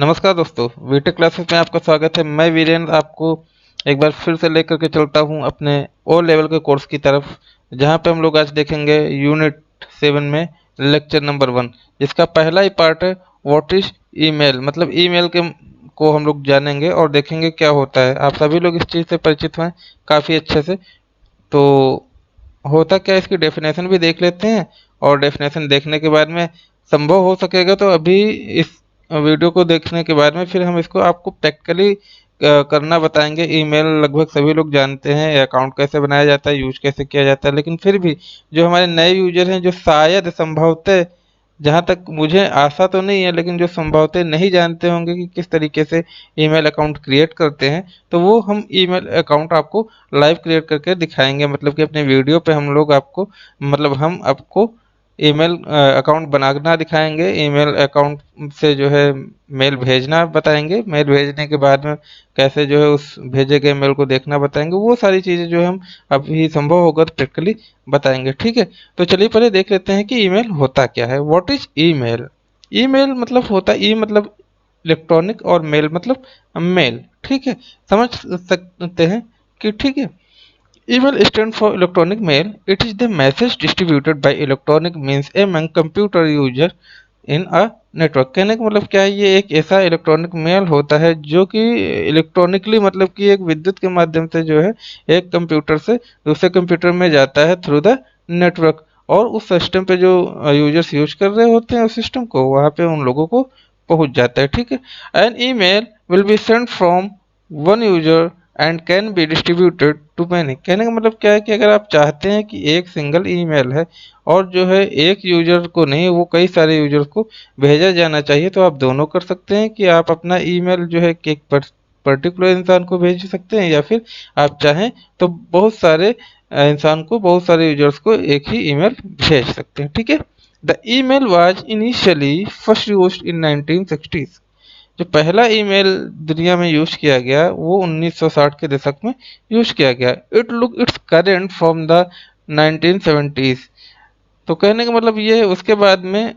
नमस्कार दोस्तों, BTech classes में आपका स्वागत है। मैं वीरेंद्र आपको एक बार फिर से लेकर के चलता हूं अपने ओ लेवल के कोर्स की तरफ, जहां पे हम लोग आज देखेंगे यूनिट 7 में लेक्चर नंबर 1, जिसका पहला ही पार्ट है व्हाट इज ईमेल। मतलब ईमेल के को हम लोग जानेंगे और देखेंगे क्या होता है। आप सभी लोग इस चीज़ से परिचित हैं काफ़ी अच्छे से। तो होता क्या है, इसकी डेफिनेशन भी देख लेते हैं, और डेफिनेशन देखने के बाद में संभव हो सकेगा तो अभी इस वीडियो को देखने के बाद में फिर हम इसको आपको प्रैक्टिकली करना बताएंगे। ईमेल लगभग सभी लोग जानते हैं, अकाउंट कैसे बनाया जाता है, यूज कैसे किया जाता है, लेकिन फिर भी जो हमारे नए यूजर हैं, जो शायद संभवतः, जहाँ तक मुझे आशा तो नहीं है, लेकिन जो संभवतः नहीं जानते होंगे कि किस तरीके से ईमेल अकाउंट क्रिएट करते हैं, तो वो हम ईमेल अकाउंट आपको लाइव क्रिएट करके दिखाएंगे। मतलब कि अपने वीडियो पे हम लोग आपको, मतलब हम आपको ईमेल अकाउंट बनाना दिखाएंगे। ईमेल अकाउंट से जो है मेल भेजना बताएंगे, मेल भेजने के बाद में कैसे जो है उस भेजे गए मेल को देखना बताएंगे। वो सारी चीज़ें जो है हम अभी संभव होगा तो प्रैक्टिकली बताएंगे, ठीक है। तो चलिए पहले देख लेते हैं कि ईमेल होता क्या है। What is email. ईमेल मतलब होता ई मतलब इलेक्ट्रॉनिक, और मेल मतलब मेल, ठीक है। समझ सकते हैं कि ठीक है। Email stands for electronic mail. It is the message distributed by electronic means among computer user in a network. कहने का मतलब क्या है, ये एक ऐसा इलेक्ट्रॉनिक मेल होता है जो कि इलेक्ट्रॉनिकली, मतलब कि एक विद्युत के माध्यम से जो है एक कंप्यूटर से दूसरे कंप्यूटर में जाता है थ्रू द नेटवर्क, और उस सिस्टम पे जो यूजर्स यूज कर रहे होते हैं उस सिस्टम को, वहाँ पे उन लोगों को पहुंच जाता है, ठीक है। An email will be sent from one user and can be distributed to many. कहने का मतलब क्या है कि अगर आप चाहते हैं कि एक सिंगल ईमेल है और जो है एक यूजर को नहीं, वो कई सारे यूजर को भेजा जाना चाहिए, तो आप दोनों कर सकते हैं कि आप अपना ईमेल जो है कि एक पर्टिकुलर इंसान को भेज सकते हैं, या फिर आप चाहें तो बहुत सारे इंसान को, बहुत सारे यूजर्स को एक ही ईमेल भेज सकते हैं, ठीक है। The email was initially first used in 1960s। जो पहला ईमेल दुनिया में यूज किया गया वो 1960 के दशक में यूज किया गया। It look it's current from the 1970s। तो कहने का मतलब ये है, उसके बाद में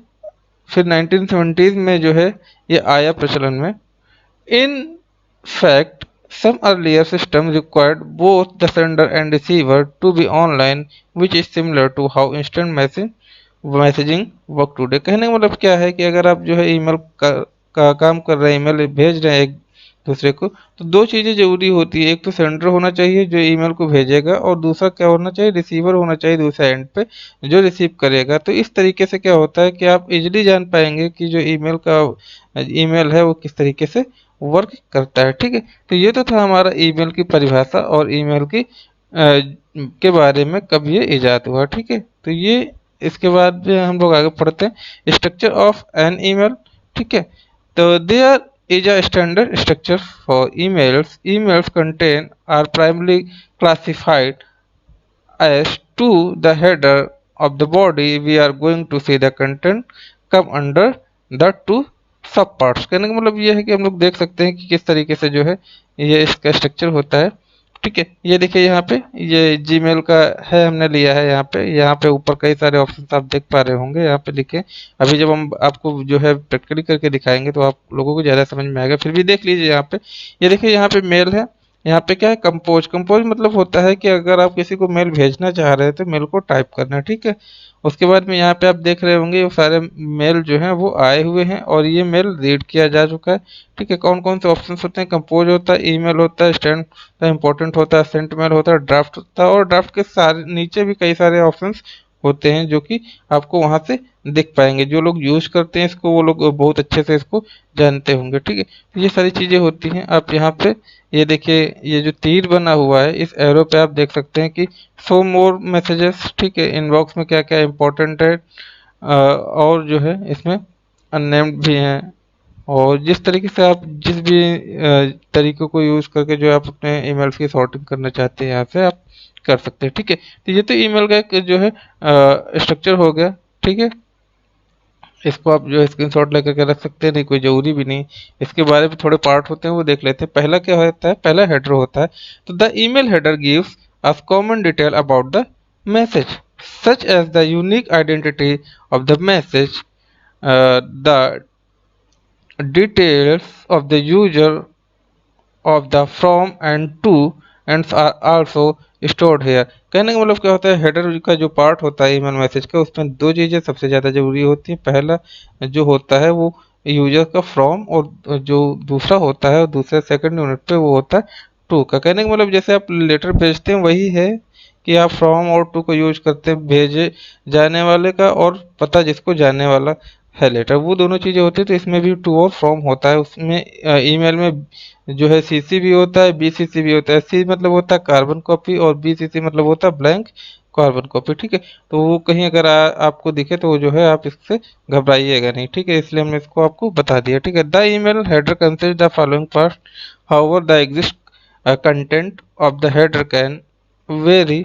फिर 1970s में जो है ये आया प्रचलन में। In fact some earlier systems required both the sender and receiver to be online, which is similar to how instant messaging work today. कहने का मतलब क्या है कि अगर आप जो है ईमेल का काम कर रहे हैं, ईमेल भेज रहे हैं एक दूसरे को, तो दो चीज़ें जरूरी होती है। एक तो सेंडर होना चाहिए जो ईमेल को भेजेगा, और दूसरा क्या होना चाहिए, रिसीवर होना चाहिए दूसरे एंड पे जो रिसीव करेगा। तो इस तरीके से क्या होता है कि आप इजीली जान पाएंगे कि जो ईमेल है वो किस तरीके से वर्क करता है, ठीक है। तो ये तो था हमारा ईमेल की परिभाषा और ईमेल की के बारे में कब ये इजाद हुआ, ठीक है। तो ये इसके बाद हम लोग आगे पढ़ते हैं स्ट्रक्चर ऑफ एन ईमेल, ठीक है। तो there is a standard structure for emails. Emails contain are primarily classified as to the header of the body. We are going to see the content come under the two सब parts. कहने का मतलब ये है कि हम लोग देख सकते हैं कि किस तरीके से जो है ये इसका स्ट्रक्चर होता है, ठीक है। ये देखिए यहाँ पे ये जीमेल का है, हमने लिया है। यहाँ पे ऊपर कई सारे ऑप्शन आप देख पा रहे होंगे, यहाँ पे लिखे। अभी जब हम आपको जो है प्रैक्टिकली करके दिखाएंगे तो आप लोगों को ज़्यादा समझ में आएगा, फिर भी देख लीजिए। यहाँ पे ये देखिए, यहाँ पे मेल है। यहाँ पे क्या है, कंपोज। कंपोज मतलब होता है कि अगर आप किसी को मेल भेजना चाह रहे हैं तो मेल को टाइप करना, ठीक है। उसके बाद में यहाँ पे आप देख रहे होंगे वो सारे मेल जो हैं वो आए हुए हैं, और ये मेल रीड किया जा चुका है, ठीक है। कौन कौन से ऑप्शन होते हैं, कंपोज होता है, ईमेल होता है, स्टैंड इंपॉर्टेंट होता है, सेंट मेल होता है, ड्राफ्ट होता है, और ड्राफ्ट के सारे नीचे भी कई सारे ऑप्शंस होते हैं जो कि आपको वहां से दिख पाएंगे। जो लोग यूज करते हैं इसको वो लोग बहुत अच्छे से इसको जानते होंगे, ठीक है। तो ये सारी चीजें होती हैं। आप यहाँ पे ये देखिए, ये जो तीर बना हुआ है इस एरो पे आप देख सकते हैं कि शो मोर मैसेजेस, ठीक है। इनबॉक्स में क्या क्या इंपॉर्टेंट है, और जो है इसमें अननेम्ड भी हैं। और जिस तरीके से आप जिस भी तरीकों को यूज करके जो आप अपने ईमेल्स की सॉर्टिंग करना चाहते हैं यहाँ से आप कर सकते हैं, ठीक है। तो ये तो ईमेल का एक जो है स्ट्रक्चर हो गया, ठीक है। इसको आप जो है स्क्रीनशॉट लेकर के रख सकते हैं, नहीं कोई जरूरी भी नहीं। इसके बारे में थोड़े पार्ट होते हैं वो देख लेते हैं। पहला क्या होता है, पहला हेडर होता है। तो the email header gives us common detail about the message such as the unique identity of the message, the details of the user of the from and to ends are also stored here. कहने का मतलब क्या होता है, header का जो part होता है ईमेल मैसेज का, उसमें दो चीज़ें सबसे ज़्यादा जरूरी होती हैं। पहला जो होता है वो यूजर का फ्रॉम, और जो दूसरा होता है दूसरे सेकंड यूनिट पे वो होता है टू का। कहने का मतलब जैसे आप लेटर भेजते हैं वही है कि आप फ्रॉम और टू को यूज करते हैं भेजे जाने वाले का, और पता जिसको जाने वाला है लेटर, वो दोनों चीज़ें होती है। तो इसमें भी टू और फ्रॉम होता है। उसमें ईमेल में जो है सीसी भी होता है, बीसीसी भी होता है। सी मतलब होता है कार्बन कॉपी, और बीसीसी मतलब होता है ब्लैंक कार्बन कॉपी। ठीक है, तो वो कहीं अगर आपको दिखे तो वो जो है आप इससे घबराइएगा नहीं। ठीक है, इसलिए हमने इसको आपको बता दिया। ठीक है, the email header consist the following part, however the exist content of the header can vary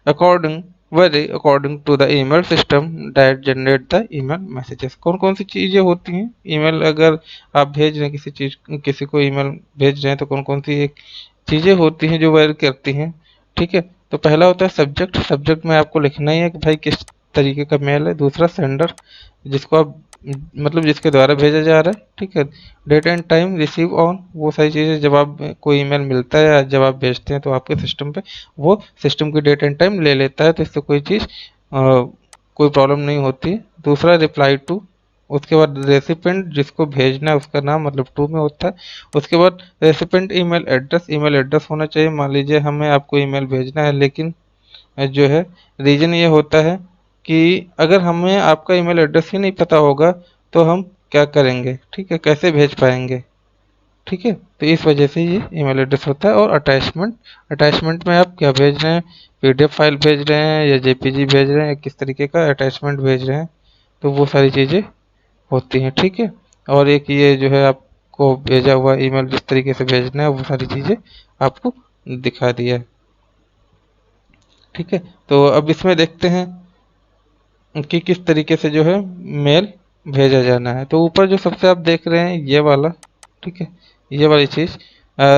according according to the email system that generate the email messages. कौन कौन सी चीज़ें होती हैं ईमेल, अगर आप भेज रहे हैं किसी को ईमेल भेज रहे हैं तो कौन कौन सी एक चीज़ें होती हैं जो वेरी करती हैं। ठीक है, तो पहला होता है सब्जेक्ट। सब्जेक्ट में आपको लिखना ही है कि भाई किस तरीके का मेल है। दूसरा सेंडर, जिसको आप मतलब जिसके द्वारा भेजा जा रहा है। ठीक है, date and time receive on, वो सारी चीज़ें जब आप कोई ईमेल मिलता है या जब आप भेजते हैं तो आपके सिस्टम पे वो सिस्टम की डेट एंड टाइम ले लेता है, तो इससे कोई चीज़ कोई प्रॉब्लम नहीं होती है। दूसरा रिप्लाई टू, उसके बाद रेसिपेंट, जिसको भेजना है उसका नाम मतलब टू में होता है। उसके बाद recipient email address, email address होना चाहिए। मान लीजिए हमें आपको ईमेल भेजना है, लेकिन जो है रीजन ये होता है कि अगर हमें आपका ईमेल एड्रेस ही नहीं पता होगा तो हम क्या करेंगे। ठीक है, कैसे भेज पाएंगे। ठीक है, तो इस वजह से ये ईमेल एड्रेस होता है। और अटैचमेंट, अटैचमेंट में आप क्या भेज रहे हैं, पीडीएफ फाइल भेज रहे हैं या जेपीजी भेज रहे हैं या किस तरीके का अटैचमेंट भेज रहे हैं, तो वो सारी चीज़ें होती हैं। ठीक है, और एक ये जो है आपको भेजा हुआ ईमेल जिस तरीके से भेजना है वो सारी चीज़ें आपको दिखा दिया है। ठीक है, तो अब इसमें देखते हैं कि किस तरीके से जो है मेल भेजा जाना है। तो ऊपर जो सबसे आप देख रहे हैं ये वाला, ठीक है, ये वाली चीज़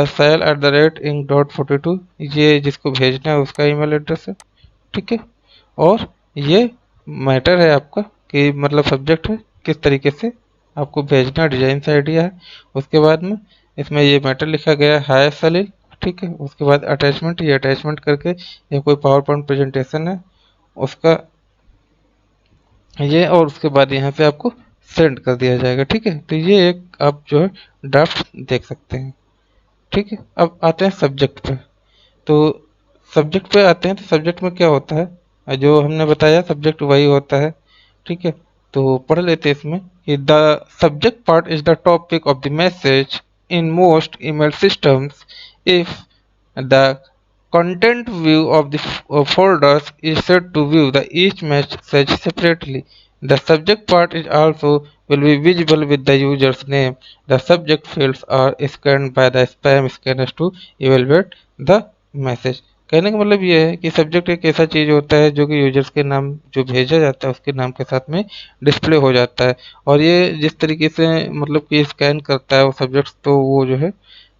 cell at the rate ink dot 42, ये जिसको भेजना है उसका ईमेल एड्रेस है। ठीक है, और ये मैटर है आपका कि मतलब सब्जेक्ट है किस तरीके से आपको भेजना, डिजाइन से आइडिया है। उसके बाद में इसमें ये मैटर लिखा गया है, हाय सलील। ठीक है, उसके बाद अटैचमेंट, ये अटैचमेंट करके ये कोई पावर पॉइंट प्रेजेंटेशन है उसका ये, और उसके बाद यहाँ पे आपको सेंड कर दिया जाएगा। ठीक है, तो ये एक आप जो है ड्राफ्ट देख सकते हैं। ठीक है, अब आते हैं सब्जेक्ट पे। तो सब्जेक्ट पे आते हैं, तो सब्जेक्ट में क्या होता है जो हमने बताया, सब्जेक्ट वही होता है। ठीक है, तो पढ़ लेते हैं इसमें कि the subject part is the topic of the message in most email systems. If the content view of the folders is set to view the each message separately. The subject part is also will be visible with the user's name. The subject fields are scanned by the spam scanners to evaluate the message. कहने का मतलब ये है कि subject एक ऐसा चीज होता है जो कि यूजर्स के नाम जो भेजा जाता है उसके नाम के साथ में डिस्प्ले हो जाता है। और ये जिस तरीके से मतलब कि स्कैन करता है वो सब्जेक्ट, तो वो जो है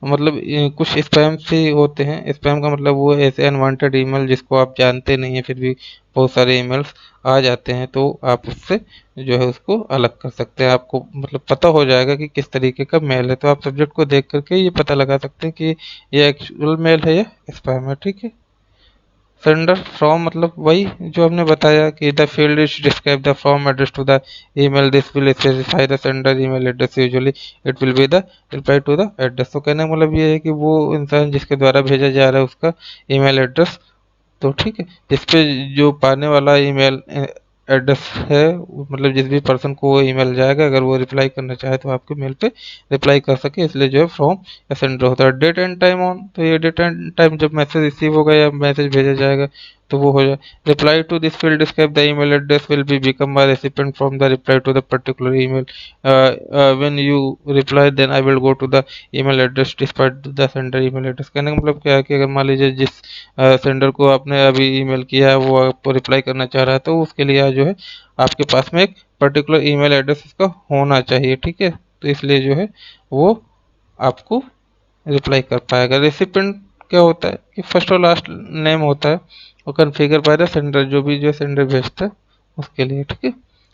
मतलब ये कुछ स्पैम से होते हैं। स्पैम का मतलब वो ऐसे अनवांटेड ईमेल जिसको आप जानते नहीं हैं फिर भी बहुत सारे ईमेल्स आ जाते हैं, तो आप उससे जो है उसको अलग कर सकते हैं। आपको मतलब पता हो जाएगा कि किस तरीके का मेल है, तो आप सब्जेक्ट को देख करके ये पता लगा सकते हैं कि ये एक्चुअल मेल है या स्पैम है। ठीक है, सेंडर फ्रॉम मतलब वही जो हमने बताया कि the field is describe the from address to the email, this will specify the sender email address, usually it will be the reply to the address. तो कहने का मतलब ये है कि वो इंसान जिसके द्वारा भेजा जा रहा है उसका ईमेल एड्रेस, तो ठीक है, जिस पे जो पाने वाला ईमेल एड्रेस है मतलब जिस भी पर्सन को वो ईमेल जाएगा, अगर वो रिप्लाई करना चाहे तो आपके मेल पे रिप्लाई कर सके, इसलिए जो है फ्रॉम या सेंडर होता है। डेट एंड टाइम ऑन, तो ये डेट एंड टाइम जब मैसेज रिसीव होगा या मैसेज भेजा जाएगा तो वो हो जाए। Reply to this field describe the email address will be become by recipient from the reply to the particular email. When you reply then I will go to the email address despite the sender email address. कहने का मतलब क्या है कि अगर मान लीजिए जिस सेंडर को आपने अभी ईमेल किया है वो आपको रिप्लाई करना चाह रहा है, तो उसके लिए जो है आपके पास में एक पर्टिकुलर ईमेल एड्रेस उसका होना चाहिए। ठीक है, तो इसलिए जो है वो आपको रिप्लाई कर पाएगा। रेसिपिएंट क्या होता है कि फर्स्ट और लास्ट नेम होता है और कॉन्फ़िगर बाय द सेंडर, जो भी जो सेंडर भेजता है उसके लिए। ठीक है,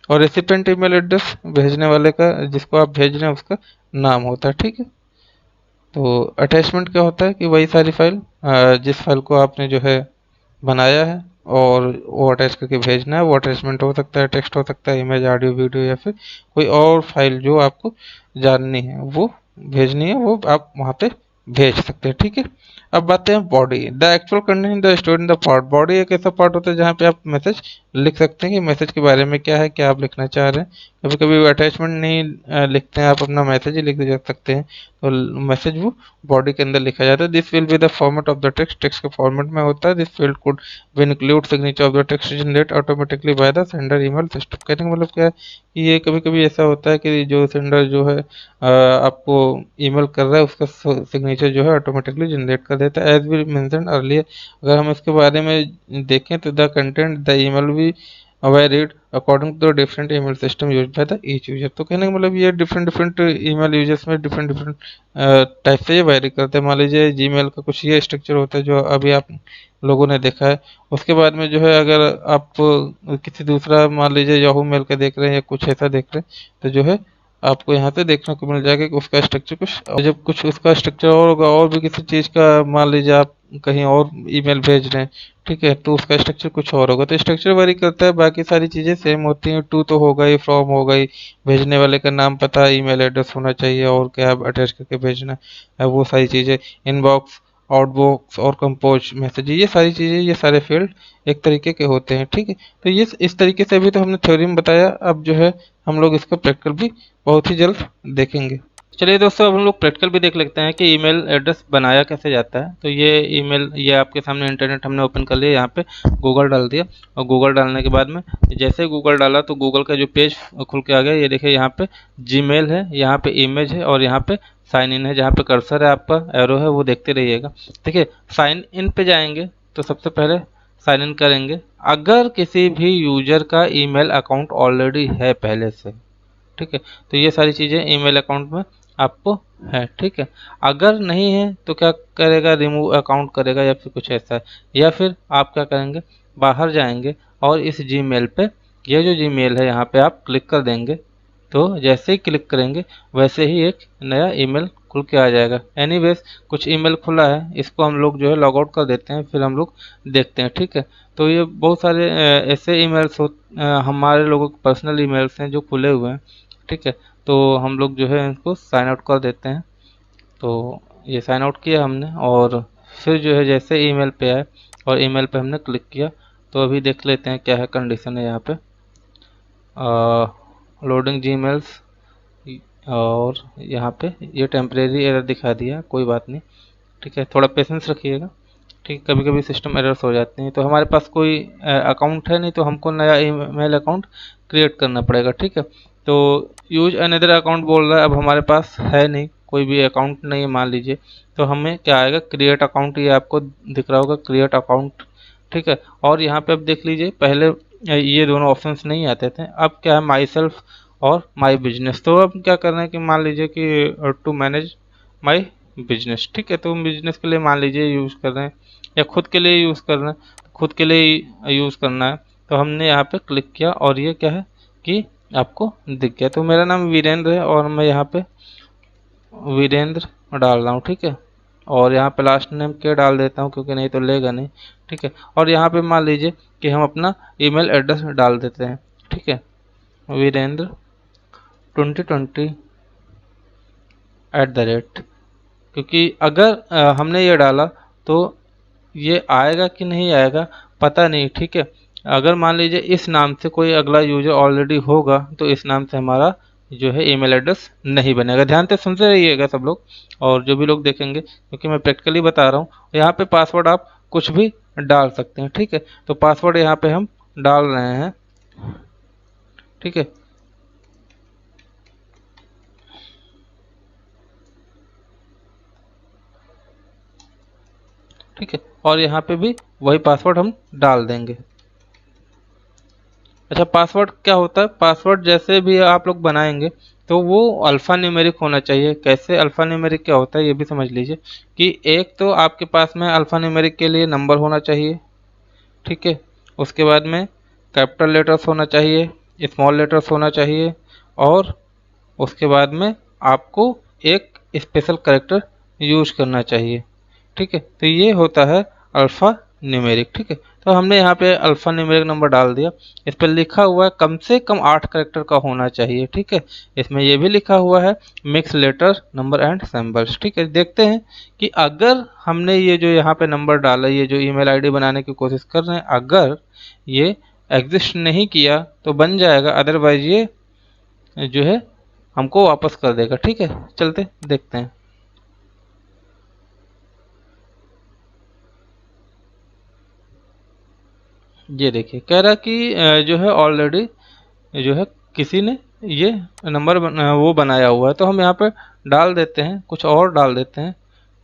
और रेसिपिएंट ईमेल एड्रेस भेजने वाले का, जिसको आप भेज रहे हैं, उसका नाम होता है। ठीक है, तो अटैचमेंट क्या होता है कि वही सारी फाइल, जिस फाइल को आपने जो है बनाया है और वो अटैच करके भेजना है। वो अटैचमेंट हो सकता है, टेक्स्ट हो सकता है, इमेज, ऑडियो, वीडियो, या फिर कोई और फाइल जो आपको जाननी है, वो भेजनी है, वो आप वहाँ पे भेज सकते हैं। ठीक है, अब बात है body. The actual content the store in the part. Body एक ऐसा पार्ट होता है जहाँ पे आप मैसेज लिख सकते हैं कि मैसेज के बारे में क्या है, क्या आप लिखना चाह रहे हैं। कभी कभी अटैचमेंट नहीं लिखते हैं, आप अपना मैसेज ही लिख दे सकते हैं, तो मैसेज वो बॉडी के अंदर लिखा जाता है। This will be the format of the text. Text के फॉर्मेट में होता है। This field could will include signature of the text generate automatically by the sender email system. कहने का मतलब क्या है कि ये कभी कभी ऐसा होता है कि जो सेंडर जो है आपको ईमेल कर रहा है, उसका सिग्नेचर जो है ऑटोमेटिकली जनरेट कर देता है। एज वी मेंशन अर्लियर, अगर हम इसके बारे में देखें तो द कंटेंट द ईमेल भी varied according to different email system use by the each user. तो कहने का मतलब ये डिफरेंट डिफरेंट ईमेल यूजर्स में डिफरेंट डिफरेंट टाइप से ये वेरी करते हैं। मान लीजिए जीमेल का कुछ ये स्ट्रक्चर होता है जो अभी आप लोगों ने देखा है। उसके बाद में जो है अगर आप किसी दूसरा, मान लीजिए याहू मेल का देख रहे हैं या कुछ ऐसा देख रहे हैं, तो जो है आपको यहाँ पे देखने को मिल जाएगा कि उसका स्ट्रक्चर कुछ, और जब कुछ उसका स्ट्रक्चर और होगा, और भी किसी चीज़ का, मान लीजिए आप कहीं और ईमेल भेज रहे हैं, ठीक है, तो उसका स्ट्रक्चर कुछ और होगा। तो स्ट्रक्चर वेरी करता है, बाकी सारी चीज़ें सेम होती हैं। टू तो होगा ही, फ्रॉम हो गई, भेजने वाले का नाम, पता, ईमेल एड्रेस होना चाहिए, और क्या अटैच करके भेजना है, वो सारी चीज़ें, इनबॉक्स, आउटबॉक्स और कंपोज मैसेज, ये सारी चीज़ें, ये सारे फील्ड एक तरीके के होते हैं। ठीक है, तो ये इस तरीके से अभी तो हमने थ्योरी में बताया। अब जो है हम लोग इसका प्रैक्टिकल भी बहुत ही जल्द देखेंगे। चलिए दोस्तों, अब हम लोग प्रैक्टिकल भी देख लेते हैं कि ईमेल एड्रेस बनाया कैसे जाता है। तो ये ईमेल, ये आपके सामने इंटरनेट हमने ओपन कर लिया, यहाँ पे गूगल डाल दिया, और गूगल डालने के बाद में जैसे गूगल डाला तो गूगल का जो पेज खुल के आ गया। ये देखिए यहाँ पे जीमेल है, यहाँ पे इमेज है, और यहाँ पे साइन इन है। जहाँ पे कर्सर है आपका, एरो है, वो देखते रहिएगा। देखिए साइन इन पे जाएंगे तो सबसे पहले साइन इन करेंगे। अगर किसी भी यूजर का ईमेल अकाउंट ऑलरेडी है पहले से, ठीक है, तो ये सारी चीज़ें ईमेल अकाउंट में आपको है। ठीक है, अगर नहीं है तो क्या करेगा, रिमूव अकाउंट करेगा, या फिर कुछ ऐसा है। या फिर आप क्या करेंगे, बाहर जाएंगे और इस जीमेल पे, ये जो जीमेल है यहाँ पे आप क्लिक कर देंगे। तो जैसे ही क्लिक करेंगे वैसे ही एक नया ईमेल खुल के आ जाएगा। एनीवेज कुछ ईमेल खुला है, इसको हम लोग जो है लॉग आउट कर देते हैं, फिर हम लोग देखते हैं। ठीक है, तो ये बहुत सारे ऐसे ईमेल्स हमारे लोगों के पर्सनल ईमेल्स हैं जो खुले हुए हैं। ठीक है, तो हम लोग जो है इनको साइन आउट कर देते हैं। तो ये साइन आउट किया हमने, और फिर जो है जैसे ईमेल पे आए और ईमेल पे हमने क्लिक किया, तो अभी देख लेते हैं क्या है कंडीशन है यहाँ पे। लोडिंग जीमेल्स, और यहाँ पे ये टेम्परेरी एरर दिखा दिया, कोई बात नहीं। ठीक है, थोड़ा पेशेंस रखिएगा। ठीक, कभी कभी सिस्टम एरर्स हो जाते हैं। तो हमारे पास कोई अकाउंट है नहीं, तो हमको नया ईमेल अकाउंट क्रिएट करना पड़ेगा। ठीक है, तो यूज अनदर अकाउंट बोल रहा है, अब हमारे पास है नहीं, कोई भी अकाउंट नहीं है मान लीजिए, तो हमें क्या आएगा, क्रिएट अकाउंट, ये आपको दिख रहा होगा, क्रिएट अकाउंट। ठीक है, और यहाँ पे अब देख लीजिए, पहले ये दोनों ऑप्शंस नहीं आते थे, अब क्या है, माई सेल्फ और माई बिजनेस। तो अब क्या करना है कि मान लीजिए कि टू मैनेज माई बिजनेस। ठीक है, तो बिजनेस के लिए मान लीजिए यूज़ कर रहे हैं, या खुद के लिए यूज़ कर रहे हैं, खुद के लिए यूज़ करना है। तो हमने यहाँ पे क्लिक किया, और ये क्या है कि आपको दिख गया। तो मेरा नाम वीरेंद्र है, और मैं यहाँ पे वीरेंद्र डाल रहा हूँ। ठीक है, और यहाँ पे लास्ट नेम के डाल देता हूँ, क्योंकि नहीं तो लेगा नहीं। ठीक है, और यहाँ पे मान लीजिए कि हम अपना ईमेल एड्रेस डाल देते हैं। ठीक है, वीरेंद्र 2020 क्योंकि अगर हमने ये डाला तो ये आएगा कि नहीं आएगा पता नहीं। ठीक है, अगर मान लीजिए इस नाम से कोई अगला यूजर ऑलरेडी होगा, तो इस नाम से हमारा जो है ईमेल एड्रेस नहीं बनेगा। ध्यान से सुनते रहिएगा सब लोग, और जो भी लोग देखेंगे, क्योंकि मैं प्रैक्टिकली बता रहा हूँ। यहाँ पे पासवर्ड आप कुछ भी डाल सकते हैं। ठीक है, तो पासवर्ड यहाँ पे हम डाल रहे हैं। ठीक है, ठीक है, और यहाँ पे भी वही पासवर्ड हम डाल देंगे। अच्छा, पासवर्ड क्या होता है, पासवर्ड जैसे भी आप लोग बनाएंगे तो वो अल्फ़ा न्यूमेरिक होना चाहिए। कैसे अल्फ़ा न्यूमेरिक क्या होता है ये भी समझ लीजिए, कि एक तो आपके पास में अल्फ़ा न्यूमेरिक के लिए नंबर होना चाहिए। ठीक है, उसके बाद में कैपिटल लेटर्स होना चाहिए, स्मॉल लेटर्स होना चाहिए और उसके बाद में आपको एक स्पेशल कैरेक्टर यूज करना चाहिए। ठीक है, तो ये होता है अल्फ़ा न्यूमेरिक। ठीक है, तो हमने यहाँ पे अल्फ़ा न्यूमेरिक नंबर डाल दिया। इस पर लिखा हुआ है कम से कम 8 कैरेक्टर का होना चाहिए। ठीक है, इसमें ये भी लिखा हुआ है mix letter number and symbols. ठीक है, देखते हैं कि अगर हमने ये जो यहाँ पे नंबर डाला, ये जो ईमेल आईडी बनाने की कोशिश कर रहे हैं, अगर ये एग्जिस्ट नहीं किया तो बन जाएगा, अदरवाइज ये जो है हमको वापस कर देगा। ठीक है, चलते देखते हैं। ये देखिए कह रहा कि जो है ऑलरेडी जो है किसी ने ये नंबर वो बनाया हुआ है, तो हम यहाँ पे डाल देते हैं, कुछ और डाल देते हैं।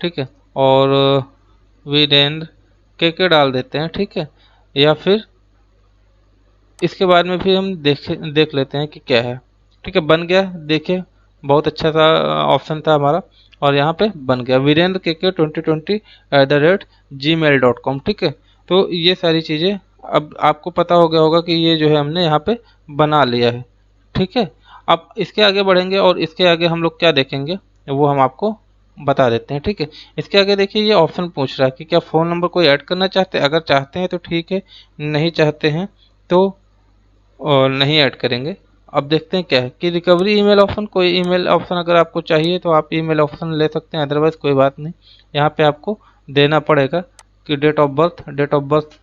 ठीक है, और वीरेंद्र के डाल देते हैं। ठीक है, या फिर इसके बाद में फिर हम देख लेते हैं कि क्या है। ठीक है, बन गया, देखिए बहुत अच्छा सा ऑप्शन था हमारा, और यहाँ पे बन गया वीरेंद्र के 2020@gmail.com। ठीक है, तो ये सारी चीज़ें अब आपको पता हो गया होगा कि ये जो है हमने यहाँ पे बना लिया है। ठीक है, अब इसके आगे बढ़ेंगे और इसके आगे हम लोग क्या देखेंगे वो हम आपको बता देते हैं। ठीक है, इसके आगे देखिए ये ऑप्शन पूछ रहा है कि क्या फ़ोन नंबर कोई ऐड करना चाहते हैं। अगर चाहते हैं तो ठीक है, नहीं चाहते हैं तो और नहीं ऐड करेंगे। अब देखते हैं क्या है कि रिकवरी ईमेल ऑप्शन, कोई ईमेल ऑप्शन अगर आपको चाहिए तो आप ईमेल ऑप्शन ले सकते हैं, अदरवाइज कोई बात नहीं। यहाँ पे आपको देना पड़ेगा कि डेट ऑफ बर्थ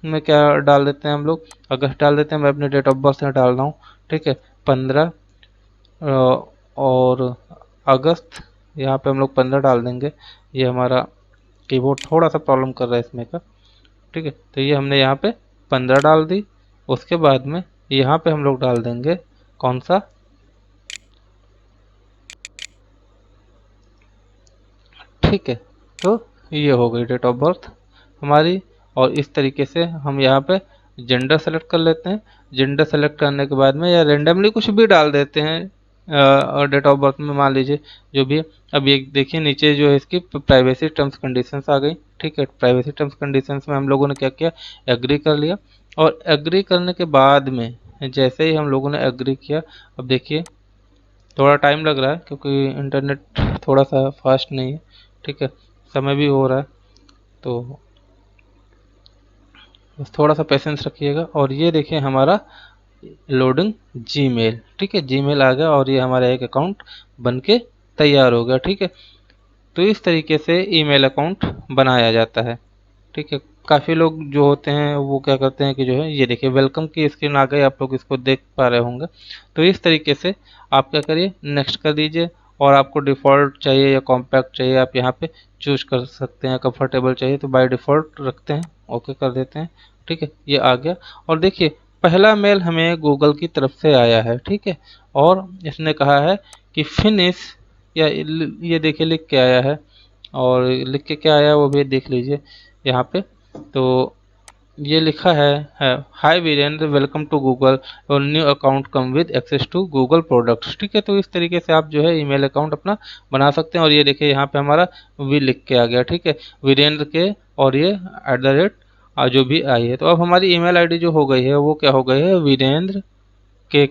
में क्या डाल देते हैं हम लोग, अगस्त डाल देते हैं। मैं अपने डेट ऑफ बर्थ से डाल रहा हूँ। ठीक है, 15 और अगस्त, यहाँ पे हम लोग 15 डाल देंगे। ये हमारा कीबोर्ड थोड़ा सा प्रॉब्लम कर रहा है इसमें का। ठीक है, तो ये हमने यहाँ पे 15 डाल दी। उसके बाद में यहाँ पे हम लोग डाल देंगे कौन सा, ठीक है, तो ये हो गई डेट ऑफ बर्थ हमारी। और इस तरीके से हम यहाँ पे जेंडर सेलेक्ट कर लेते हैं। जेंडर सेलेक्ट करने के बाद में या रेंडमली कुछ भी डाल देते हैं और डेट ऑफ बर्थ में मान लीजिए जो भी। अब ये देखिए नीचे जो है इसकी प्राइवेसी टर्म्स कंडीशंस आ गई। ठीक है, प्राइवेसी टर्म्स कंडीशंस में हम लोगों ने क्या किया, एग्री कर लिया। और एग्री करने के बाद में जैसे ही हम लोगों ने एग्री किया, अब देखिए थोड़ा टाइम लग रहा है क्योंकि इंटरनेट थोड़ा सा फास्ट नहीं है। ठीक है, समय भी हो रहा है, तो बस थोड़ा सा पेशेंस रखिएगा। और ये देखिए हमारा लोडिंग जीमेल। ठीक है, जीमेल आ गया और ये हमारा एक अकाउंट बन के तैयार हो गया। ठीक है, तो इस तरीके से ईमेल अकाउंट बनाया जाता है। ठीक है, काफ़ी लोग जो होते हैं वो क्या करते हैं कि जो है ये देखिए वेलकम की स्क्रीन आ गई, आप लोग इसको देख पा रहे होंगे। तो इस तरीके से आप क्या करिए, नेक्स्ट कर दीजिए। और आपको डिफ़ॉल्ट चाहिए या कॉम्पैक्ट चाहिए आप यहाँ पे चूज कर सकते हैं। कंफर्टेबल चाहिए तो बाय डिफ़ॉल्ट रखते हैं, ओके कर देते हैं। ठीक है, ये आ गया। और देखिए पहला मेल हमें गूगल की तरफ से आया है। ठीक है, और इसने कहा है कि फिनिश, या ये देखिए लिख के आया है, और लिख के क्या आया वो भी देख लीजिए यहाँ पे। तो ये लिखा है hi Virendra, welcome to Google, और new account come with access to Google products. ठीक है, तो इस तरीके से आप जो है ईमेल अकाउंट अपना बना सकते हैं। और ये देखिए यहाँ पे हमारा वी लिख के आ गया। ठीक है, वीरेंद्र के, और ये @ जो भी आई है। तो अब हमारी ईमेल आईडी जो हो गई है वो क्या हो गई है, वीरेंद्र के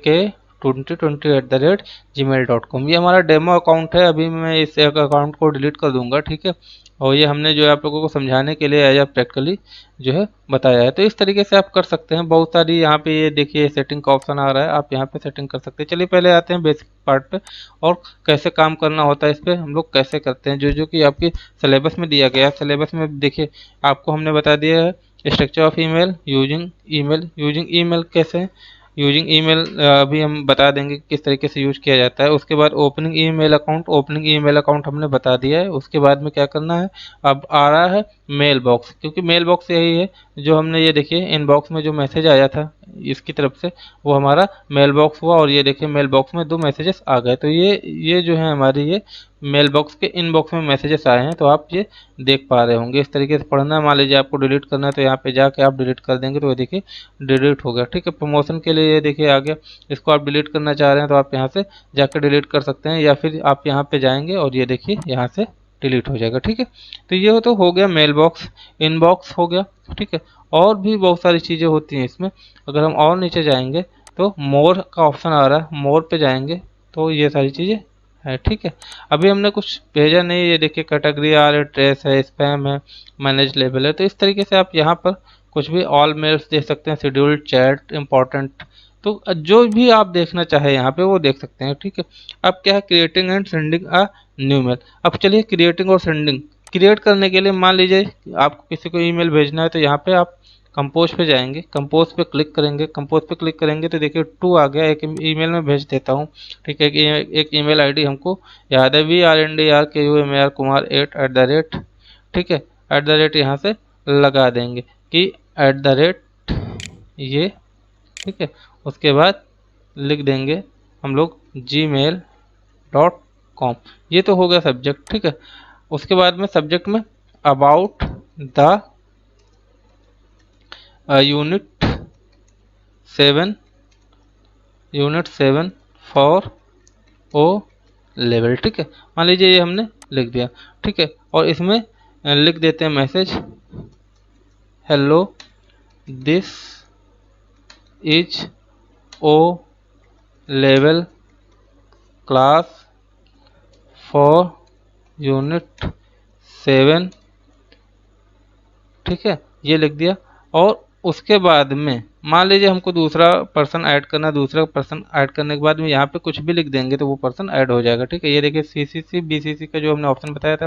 2020@gmail.com। ये हमारा डेमो अकाउंट है। अभी मैं इस अकाउंट को डिलीट कर दूंगा। ठीक है, और ये हमने जो है आप लोगों को समझाने के लिए एज आ प्रैक्टिकली जो है बताया है। तो इस तरीके से आप कर सकते हैं। बहुत सारी यहाँ पे ये देखिए सेटिंग का ऑप्शन आ रहा है, आप यहाँ पे सेटिंग कर सकते हैं। चलिए पहले आते हैं बेसिक पार्ट पे, और कैसे काम करना होता है इस पे हम लोग कैसे करते हैं, जो जो कि आपकी सिलेबस में दिया गया है। सिलेबस में देखिए आपको हमने बता दिया है structure of email, using email कैसे, यूजिंग ईमेल अभी हम बता देंगे किस तरीके से यूज किया जाता है। उसके बाद ओपनिंग ईमेल अकाउंट हमने बता दिया है। उसके बाद में क्या करना है, अब आ रहा है मेल बॉक्स, क्योंकि मेल बॉक्स यही है जो हमने ये देखिए इनबॉक्स में जो मैसेज आया था इसकी तरफ से, वो हमारा मेल बॉक्स हुआ। और ये देखिए मेल बॉक्स में 2 मैसेजेस आ गए। तो ये जो है हमारी ये मेल बॉक्स के इनबॉक्स में मैसेजेस आए हैं, तो आप ये देख पा रहे होंगे। इस तरीके से पढ़ना है, मान लीजिए आपको डिलीट करना है तो यहाँ पे जाके आप डिलीट कर देंगे, तो ये देखिए डिलीट हो गया। ठीक है, प्रमोशन के लिए ये देखिए आ गया। इसको आप डिलीट करना चाह रहे हैं तो आप यहाँ से जाकर डिलीट कर सकते हैं, या फिर आप यहाँ पे जाएंगे और ये देखिए यहाँ से डिलीट हो जाएगा। ठीक है, तो ये तो हो गया मेल बॉक्स, इनबॉक्स हो गया। ठीक है, और भी बहुत सारी चीज़ें होती हैं इसमें। अगर हम और नीचे जाएंगे तो मोर का ऑप्शन आ रहा है, मोर पे जाएंगे तो ये सारी चीज़ें है। ठीक है, अभी हमने कुछ भेजा नहीं, ये देखिए कैटेगरी आ रहा है, ट्रेस है, स्पैम है, मैनेज लेवल है। तो इस तरीके से आप यहाँ पर कुछ भी ऑल मेल्स देख सकते हैं, शेड्यूल्ड, चैट, इंपॉर्टेंट, तो जो भी आप देखना चाहे यहाँ पे वो देख सकते हैं। ठीक है, अब क्या है, creating and sending a new mail. अब चलिए क्रिएटिंग और सेंडिंग, क्रिएट करने के लिए मान लीजिए आपको किसी को ईमेल भेजना है, तो यहाँ पे आप कंपोज पे जाएंगे, कंपोज पे क्लिक करेंगे, कंपोज पे क्लिक करेंगे तो देखिए टू आ गया, एक ईमेल में भेज देता हूँ। ठीक है, एक ईमेल आईडी हमको याद है, VRNDRKUMR8 @ ठीक है, @ यहाँ से लगा देंगे कि ये, ठीक है, उसके बाद लिख देंगे हम लोग gmail.com। ये तो हो गया सब्जेक्ट। ठीक है, उसके बाद में सब्जेक्ट में about the unit 7 for O level. ठीक है, मान लीजिए ये हमने लिख दिया। ठीक है, और इसमें लिख देते हैं message, hello this is O level class for unit 7। ठीक है, ये लिख दिया। और उसके बाद में मान लीजिए हमको दूसरा पर्सन ऐड करना, दूसरा पर्सन ऐड करने के बाद में यहाँ पे कुछ भी लिख देंगे तो वो पर्सन ऐड हो जाएगा। ठीक है, ये देखिए CCC BCC का जो हमने ऑप्शन बताया था,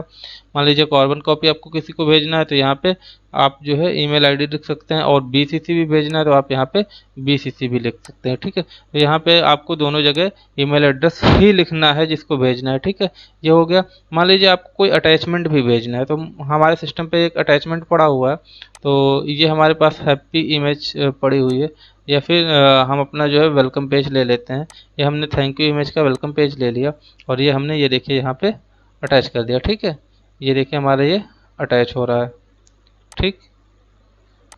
मान लीजिए कार्बन कॉपी आपको किसी को भेजना है तो यहाँ पे आप जो है ईमेल आईडी लिख सकते हैं, और BCC भी भेजना है तो आप यहाँ पे BCC भी लिख सकते हैं। ठीक है, तो यहाँ पे आपको दोनों जगह ईमेल एड्रेस ही लिखना है जिसको भेजना है। ठीक है, ये हो गया। मान लीजिए आपको कोई अटैचमेंट भी भेजना है, तो हमारे सिस्टम पे एक अटैचमेंट पड़ा हुआ है, तो ये हमारे पास हैप्पी इमेज पड़ी हुई है, या फिर हम अपना जो है वेलकम पेज ले लेते हैं। ये हमने थैंक यू इमेज का वेलकम पेज ले लिया, और ये हमने ये देखिए यहाँ पे अटैच कर दिया। ठीक है, ये देखिए हमारा ये अटैच हो रहा है। ठीक,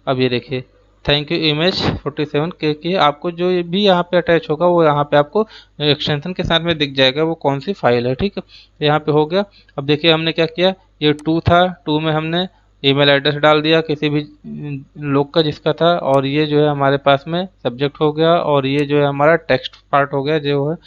अब ये देखिए थैंक यू इमेज 47 के की, आपको जो भी यहाँ पे अटैच होगा वो यहाँ पे आपको एक्सटेंशन के साथ में दिख जाएगा वो कौन सी फाइल है। ठीक है, तो यहाँ पे हो गया। अब देखिए हमने क्या किया, ये 2 था, 2 में हमने ईमेल एड्रेस डाल दिया किसी भी लोग का जिसका था, और ये जो है हमारे पास में सब्जेक्ट हो गया, और ये जो है हमारा टेक्स्ट पार्ट हो गया जो है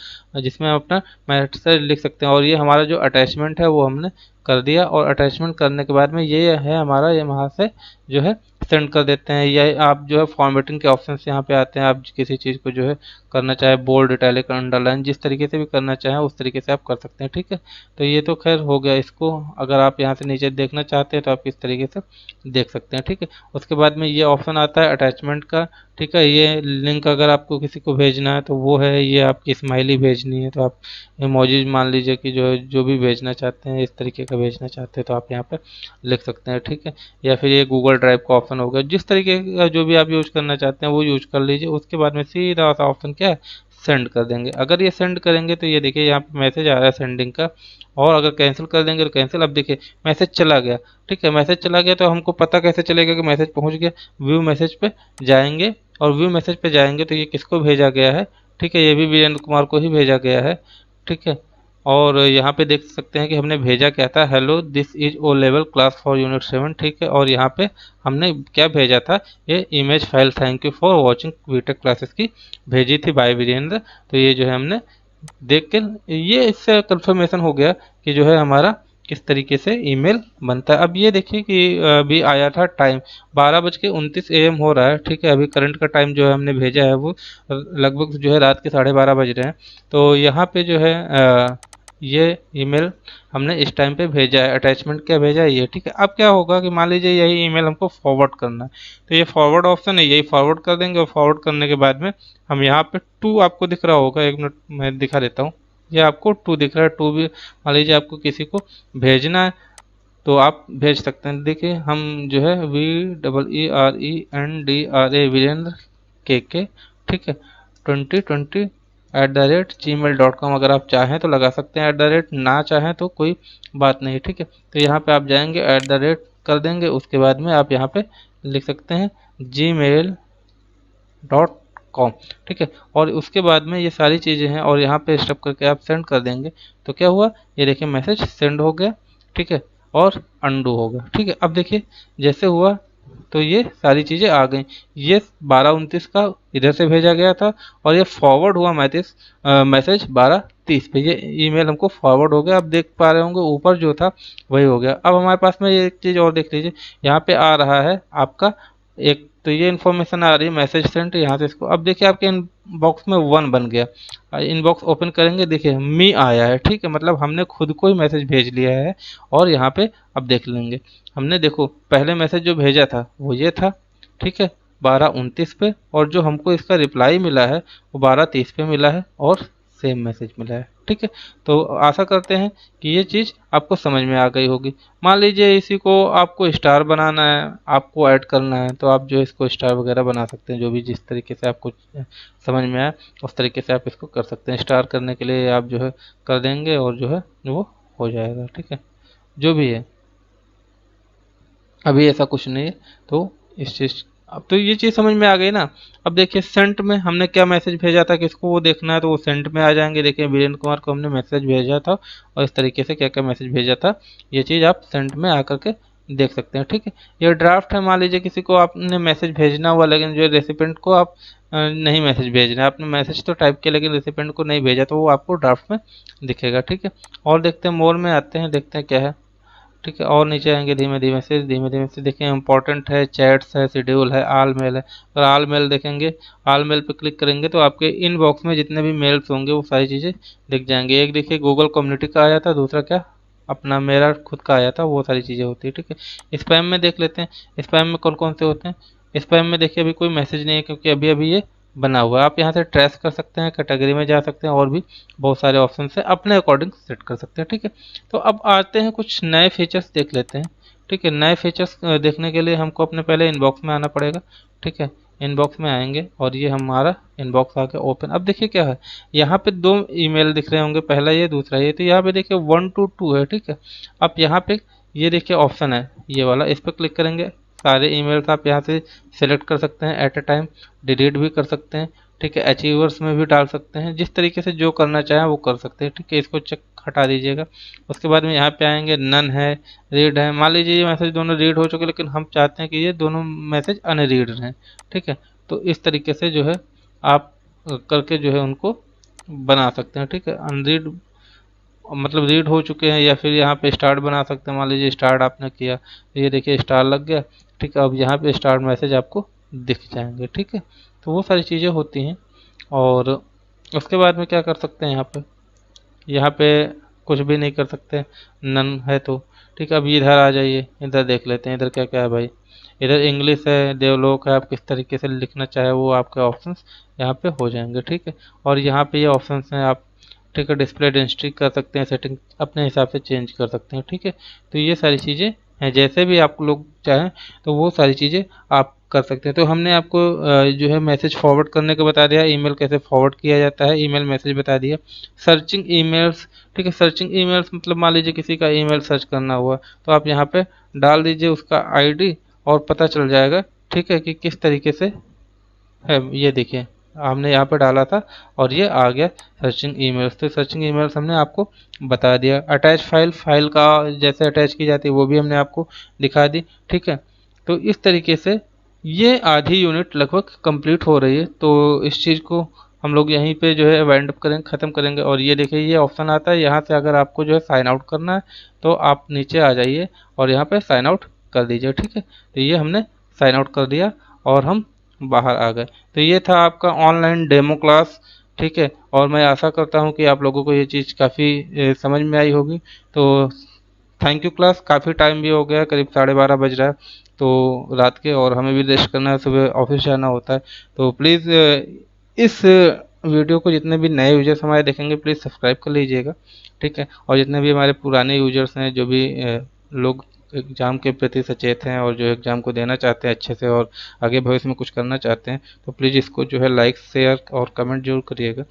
जिसमें हम अपना मैसेज लिख सकते हैं, और ये हमारा जो अटैचमेंट है वो हमने कर दिया। और अटैचमेंट करने के बाद में ये है हमारा, ये वहाँ से जो है सेंड कर देते हैं। या आप जो है फॉर्मेटिंग के ऑप्शन यहाँ पे आते हैं, आप किसी चीज़ को जो है करना चाहे बोल्ड, इटैलिक, अंडरलाइन, जिस तरीके से भी करना चाहें उस तरीके से आप कर सकते हैं। ठीक है, तो ये तो खैर हो गया। इसको अगर आप यहाँ से नीचे देखना चाहते हैं तो आप इस तरीके से देख सकते हैं। ठीक है, उसके बाद में ये ऑप्शन आता है अटैचमेंट का। ठीक है, ये लिंक अगर आपको किसी को भेजना है तो वो है, ये आपकी स्माइली भेजनी है तो आप इमोजीज मान लीजिए कि जो भी भेजना चाहते हैं इस तरीके का भेजना चाहते हैं तो आप यहाँ पे लिख सकते हैं। ठीक है, या फिर ये गूगल ड्राइव का ऑप्शन होगा, जिस तरीके का जो भी आप यूज करना चाहते हैं वो यूज कर लीजिए। उसके बाद में सीधा सा ऑप्शन क्या है, सेंड कर देंगे। अगर ये सेंड करेंगे तो ये देखिए यहाँ पे मैसेज आ रहा है सेंडिंग का, और अगर कैंसिल कर देंगे तो कैंसिल। अब देखिए मैसेज चला गया। ठीक है, मैसेज चला गया तो हमको पता कैसे चलेगा कि मैसेज पहुंच गया, व्यू मैसेज पे जाएंगे, और व्यू मैसेज पे जाएंगे तो ये किसको भेजा गया है। ठीक है, ये भी वीरेंद्र कुमार को ही भेजा गया है। ठीक है, और यहाँ पे देख सकते हैं कि हमने भेजा क्या था, hello this is O level class for unit 7। ठीक है, और यहाँ पे हमने क्या भेजा था, ये image file thank you for watching BTech classes की भेजी थी बाय वीरेंद्र। तो ये जो है हमने देख के ये इससे कंफर्मेशन हो गया कि जो है हमारा किस तरीके से ईमेल बनता है। अब ये देखिए कि अभी आया था टाइम 12:29 AM हो रहा है। ठीक है, अभी करंट का टाइम जो है हमने भेजा है वो लगभग जो है रात के 12:30 बज रहे हैं। तो यहाँ पे जो है ये ईमेल हमने इस टाइम पे भेजा है, अटैचमेंट क्या भेजा है ये। ठीक है, अब क्या होगा कि मान लीजिए यही ईमेल हमको फॉरवर्ड करना है, तो ये फॉरवर्ड ऑप्शन है, यही फॉरवर्ड कर देंगे, और फॉरवर्ड करने के बाद में हम यहाँ पे 2 आपको दिख रहा होगा, 1 मिनट मैं दिखा देता हूँ। ये आपको 2 दिख रहा है, 2 भी मान लीजिए आपको किसी को भेजना है तो आप भेज सकते हैं। देखिए हम जो है VERENDRA वीरेंद्र के, ठीक है, 2020 @gmail.com, अगर आप चाहें तो लगा सकते हैं @ ना चाहें तो कोई बात नहीं। ठीक है, तो यहाँ पे आप जाएंगे @ कर देंगे, उसके बाद में आप यहाँ पे लिख सकते हैं gmail.com। ठीक है, और उसके बाद में ये सारी चीज़ें हैं, और यहाँ पे स्टॉप करके आप सेंड कर देंगे तो क्या हुआ, ये देखिए मैसेज सेंड हो गया। ठीक है, और अंडू हो गया। ठीक है, अब देखिए जैसे हुआ तो ये सारी चीज़ें आ गई। ये 12:29 का इधर से भेजा गया था और ये फॉरवर्ड हुआ मैसेज 12:30 पे। ये ईमेल हमको फॉरवर्ड हो गया। आप देख पा रहे होंगे ऊपर जो था वही हो गया। अब हमारे पास में ये एक चीज़ और देख लीजिए, यहाँ पे आ रहा है आपका एक, तो ये इन्फॉर्मेशन आ रही है मैसेज सेंट, यहाँ से इसको अब देखिए आपके इनबॉक्स में 1 बन गया। इनबॉक्स ओपन करेंगे, देखिए मी आया है, ठीक है, मतलब हमने खुद को ही मैसेज भेज लिया है। और यहाँ पे अब देख लेंगे, हमने देखो पहले मैसेज जो भेजा था वो ये था, ठीक है, 12:29 पे, और जो हमको इसका रिप्लाई मिला है वो 12:30 पे मिला है और सेम मैसेज मिला है, ठीक है। तो आशा करते हैं कि ये चीज़ आपको समझ में आ गई होगी। मान लीजिए इसी को आपको स्टार बनाना है, आपको ऐड करना है, तो आप जो है इसको स्टार वगैरह बना सकते हैं, जो भी जिस तरीके से आपको समझ में आए उस तरीके से आप इसको कर सकते हैं। स्टार करने के लिए आप जो है कर देंगे और जो है वो हो जाएगा, ठीक है, जो भी है। अभी ऐसा कुछ नहीं है, तो इस चीज़, अब तो ये चीज़ समझ में आ गई ना। अब देखिए सेंट में हमने क्या मैसेज भेजा था, किसको वो देखना है तो वो सेंट में आ जाएंगे। देखिए वीरेंद्र कुमार को हमने मैसेज भेजा था और इस तरीके से क्या क्या मैसेज भेजा था, ये चीज़ आप सेंट में आकर के देख सकते हैं, ठीक है। ये ड्राफ्ट है, मान लीजिए किसी को आपने मैसेज भेजना हुआ लेकिन जो रेसिपेंट को आप नहीं मैसेज भेजना है, आपने मैसेज तो टाइप किया लेकिन रेसिपेंट को नहीं भेजा, तो वो आपको ड्राफ्ट में दिखेगा, ठीक है। और देखते हैं मोर में आते हैं, देखते हैं क्या है, ठीक है। और नीचे आएंगे धीमे धीमे से देखिए इंपॉर्टेंट है, चैट्स है, शेड्यूल है, आल मेल है। अगर आल मेल देखेंगे, आल मेल पे क्लिक करेंगे तो आपके इनबॉक्स में जितने भी मेल्स होंगे वो सारी चीज़ें दिख जाएंगे। एक देखिए गूगल कम्युनिटी का आया था, दूसरा क्या अपना मेरा खुद का आया था, वो सारी चीज़ें होती है, ठीक है। स्पैम में देख लेते हैं, स्पैम में कौन कौन से होते हैं। स्पैम में देखिए अभी कोई मैसेज नहीं है क्योंकि अभी अभी ये बना हुआ है। आप यहाँ से ट्रेस कर सकते हैं, कैटेगरी में जा सकते हैं और भी बहुत सारे ऑप्शन है, अपने अकॉर्डिंग सेट कर सकते हैं, ठीक है। तो अब आते हैं कुछ नए फीचर्स देख लेते हैं, ठीक है। नए फीचर्स देखने के लिए हमको अपने पहले इनबॉक्स में आना पड़ेगा, ठीक है। इनबॉक्स में आएंगे और ये हमारा इनबॉक्स आ गया ओपन। अब देखिए क्या है, यहाँ पे 2 ईमेल दिख रहे होंगे, पहला ये दूसरा ये, तो यहाँ पे देखिए 1 to 2 है, ठीक है। अब यहाँ पे ये देखिए ऑप्शन है ये वाला, इस पर क्लिक करेंगे, सारे ईमेल्स आप यहाँ से सिलेक्ट कर सकते हैं एट ए टाइम, डिलीट भी कर सकते हैं, ठीक है। अचीवर्स में भी डाल सकते हैं, जिस तरीके से जो करना चाहें वो कर सकते हैं, ठीक है। इसको चेक हटा दीजिएगा। उसके बाद में यहाँ पे आएंगे, नन है, रीड है। मान लीजिए ये मैसेज दोनों रीड हो चुके लेकिन हम चाहते हैं कि ये दोनों मैसेज अनरीड रहें, ठीक है। तो इस तरीके से जो है आप करके जो है उनको बना सकते हैं, ठीक है। अनरीड मतलब रीड हो चुके हैं, या फिर यहाँ पे स्टार्ट बना सकते हैं। मान लीजिए स्टार्ट आपने किया तो ये देखिए स्टार लग गया, ठीक है। अब यहाँ पे स्टार्ट मैसेज आपको दिख जाएंगे, ठीक है। तो वो सारी चीज़ें होती हैं। और उसके बाद में क्या कर सकते हैं, यहाँ पे कुछ भी नहीं कर सकते, नन है तो, ठीक है। अब इधर आ जाइए, इधर देख लेते हैं इधर क्या क्या है भाई। इधर इंग्लिश है, देवलोक है, आप किस तरीके से लिखना चाहे वो आपके ऑप्शंस यहाँ पे हो जाएंगे, ठीक है। और यहाँ पे ये ऑप्शंस हैं, आप ठीक है डिस्प्ले डेंसिटी कर सकते हैं, सेटिंग अपने हिसाब से चेंज कर सकते हैं, ठीक है। तो ये सारी चीज़ें हैं, जैसे भी आप लोग चाहें तो वो सारी चीज़ें आप कर सकते हैं। तो हमने आपको जो है मैसेज फॉरवर्ड करने का बता दिया, ईमेल कैसे फॉरवर्ड किया जाता है, ईमेल मैसेज बता दिया। सर्चिंग ईमेल्स, ठीक है। सर्चिंग ईमेल्स मतलब मान लीजिए किसी का ईमेल सर्च करना हुआ तो आप यहाँ पे डाल दीजिए उसका आईडी और पता चल जाएगा, ठीक है, कि किस तरीके से है। ये देखिए हमने यहाँ पे डाला था और ये आ गया सर्चिंग ईमेल्स। तो सर्चिंग ईमेल्स हमने आपको बता दिया। अटैच फाइल, फाइल का जैसे अटैच की जाती है वो भी हमने आपको दिखा दी, ठीक है। तो इस तरीके से ये आधी यूनिट लगभग कंप्लीट हो रही है। तो इस चीज़ को हम लोग यहीं पे जो है वाइंड अप करेंगे, ख़त्म करेंगे। और ये देखिए ये ऑप्शन आता है, यहाँ से अगर आपको जो है साइन आउट करना है तो आप नीचे आ जाइए और यहाँ पे साइन आउट कर दीजिए, ठीक है। तो ये हमने साइन आउट कर दिया और हम बाहर आ गए। तो ये था आपका ऑनलाइन डेमो क्लास, ठीक है। और मैं आशा करता हूँ कि आप लोगों को ये चीज़ काफ़ी समझ में आई होगी। तो थैंक यू क्लास, काफ़ी टाइम भी हो गया, करीब 12:30 बज रहा है तो रात के, और हमें भी रेस्ट करना है, सुबह ऑफिस जाना होता है। तो प्लीज़ इस वीडियो को जितने भी नए यूजर्स हमारे देखेंगे प्लीज़ सब्सक्राइब कर लीजिएगा, ठीक है। और जितने भी हमारे पुराने यूजर्स हैं, जो भी लोग एग्ज़ाम के प्रति सचेत हैं और जो एग्ज़ाम को देना चाहते हैं अच्छे से और आगे भविष्य में कुछ करना चाहते हैं, तो प्लीज़ इसको जो है लाइक शेयर और कमेंट जरूर करिएगा।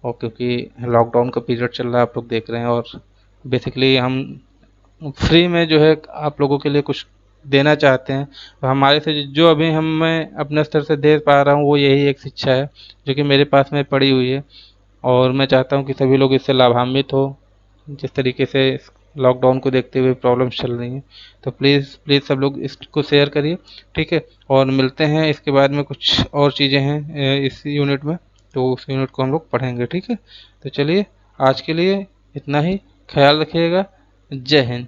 और क्योंकि लॉकडाउन का पीरियड चल रहा है, आप लोग देख रहे हैं, और बेसिकली हम फ्री में जो है आप लोगों के लिए कुछ देना चाहते हैं। तो हमारे से जो अभी हम मैं अपने स्तर से दे पा रहा हूँ वो यही एक शिक्षा है जो कि मेरे पास में पड़ी हुई है। और मैं चाहता हूँ कि सभी लोग इससे लाभान्वित हो, जिस तरीके से लॉकडाउन को देखते हुए प्रॉब्लम्स चल रही हैं। तो प्लीज़ प्लीज़ सब लोग इसको शेयर करिए, ठीक है। और मिलते हैं इसके बाद में, कुछ और चीज़ें हैं इस यूनिट में, तो उस यूनिट को हम लोग पढ़ेंगे, ठीक है। तो चलिए आज के लिए इतना ही, ख्याल रखिएगा। जय हिंद।